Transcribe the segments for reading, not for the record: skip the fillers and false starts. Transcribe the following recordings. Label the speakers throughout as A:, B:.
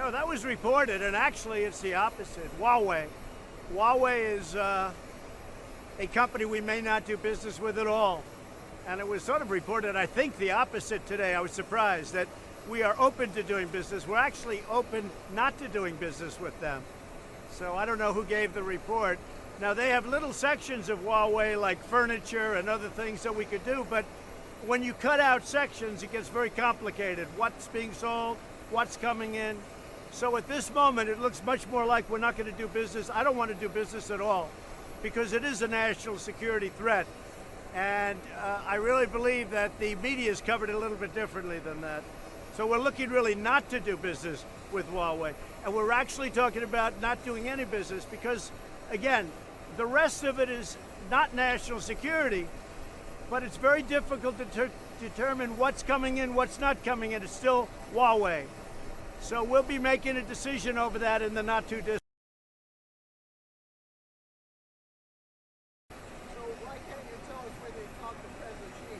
A: No, that was reported, and actually it's the opposite. Huawei. Huawei is a company we may not do business with at all. And it was sort of reported, I think, the opposite today. I was surprised that we are open to doing business. We're actually open not to doing business with them. So I don't know who gave the report. Now, they have little sections of Huawei like furniture and other things that we could do, but when you cut out sections, it gets very complicated. What's being sold, what's coming in. So at this moment, it looks much more like we're not going to do business. I don't want to do business at all because it is a national security threat. And I really believe that the media has covered it a little bit differently than that. So we're looking really not to do business with Huawei. And we're actually talking about not doing any business because, again, the rest of it is not national security, but it's very difficult to determine what's coming in, what's not coming in. It's still Huawei. So we'll be making a decision over that in the not too distant.
B: So why can't you tell us where they talk to President Xi?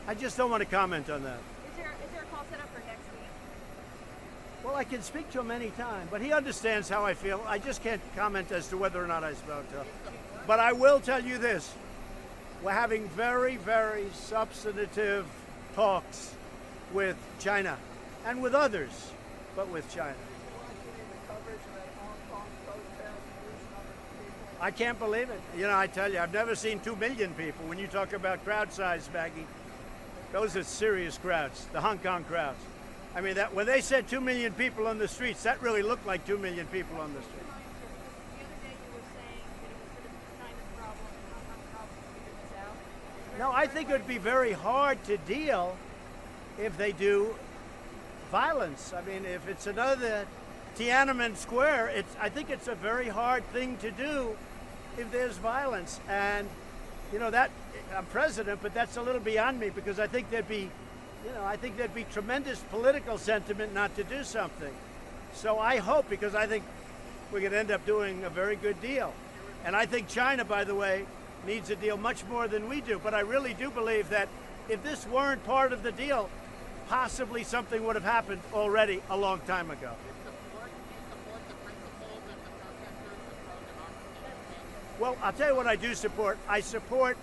A: I just don't want to comment on that.
C: Is there a call set up for next week?
A: Well, I can speak to him anytime, but he understands how I feel. I just can't comment as to whether or not I spoke to him. But I will tell you this. We're having very, very substantive talks with China and with others, but with China. I can't believe it. You know, I tell you, I've never seen 2 million people. When you talk about crowd size, Maggie, those are serious crowds, the Hong Kong crowds. I mean, when they said 2 million people on the streets, that really looked like 2 million people on the streets.
C: The other day you were saying that it was sort of China's problem and Hong Kong's problem to figure this out.
A: No, I think it would be very hard to deal if they do violence. I mean, if it's another Tiananmen Square, I think it's a very hard thing to do if there's violence. And, you know, that I'm president, but that's a little beyond me because I think there'd be tremendous political sentiment not to do something. So I hope, because I think we're going to end up doing a very good deal. And I think China, by the way, needs a deal much more than we do. But I really do believe that if this weren't part of the deal, possibly something would have happened already a long time ago. Well, I'll tell you what I do support. I support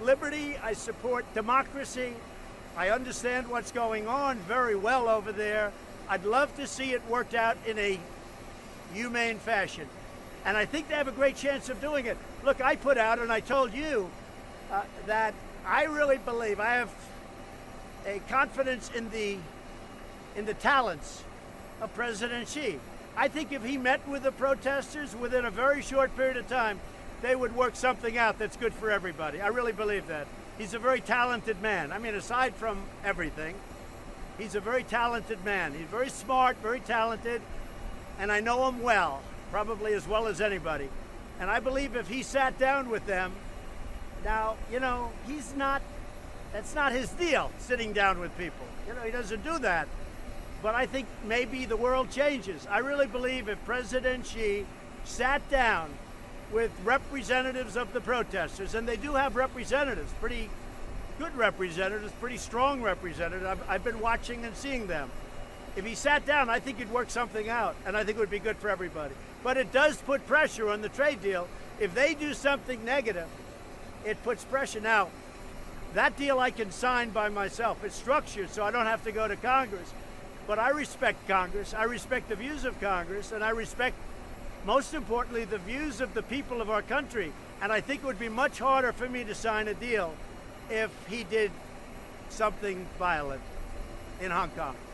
A: liberty. I support democracy. I understand what's going on very well over there. I'd love to see it worked out in a humane fashion. And I think they have a great chance of doing it. Look, I put out, and I told you, that I really believe, I have a confidence in the talents of President Xi. I think if he met with the protesters within a very short period of time, they would work something out that's good for everybody. I really believe that. He's a very talented man. I mean, aside from everything, he's a very talented man. He's very smart, very talented, and I know him well, probably as well as anybody. And I believe if he sat down with them, now, you know, that's not his deal, sitting down with people. You know, he doesn't do that. But I think maybe the world changes. I really believe if President Xi sat down with representatives of the protesters, and they do have representatives, pretty good representatives, pretty strong representatives. I've been watching and seeing them. If he sat down, I think he'd work something out, and I think it would be good for everybody. But it does put pressure on the trade deal. If they do something negative, it puts pressure. Now, that deal I can sign by myself. It's structured, so I don't have to go to Congress. But I respect Congress. I respect the views of Congress, and I respect, most importantly, the views of the people of our country. And I think it would be much harder for me to sign a deal if he did something violent in Hong Kong.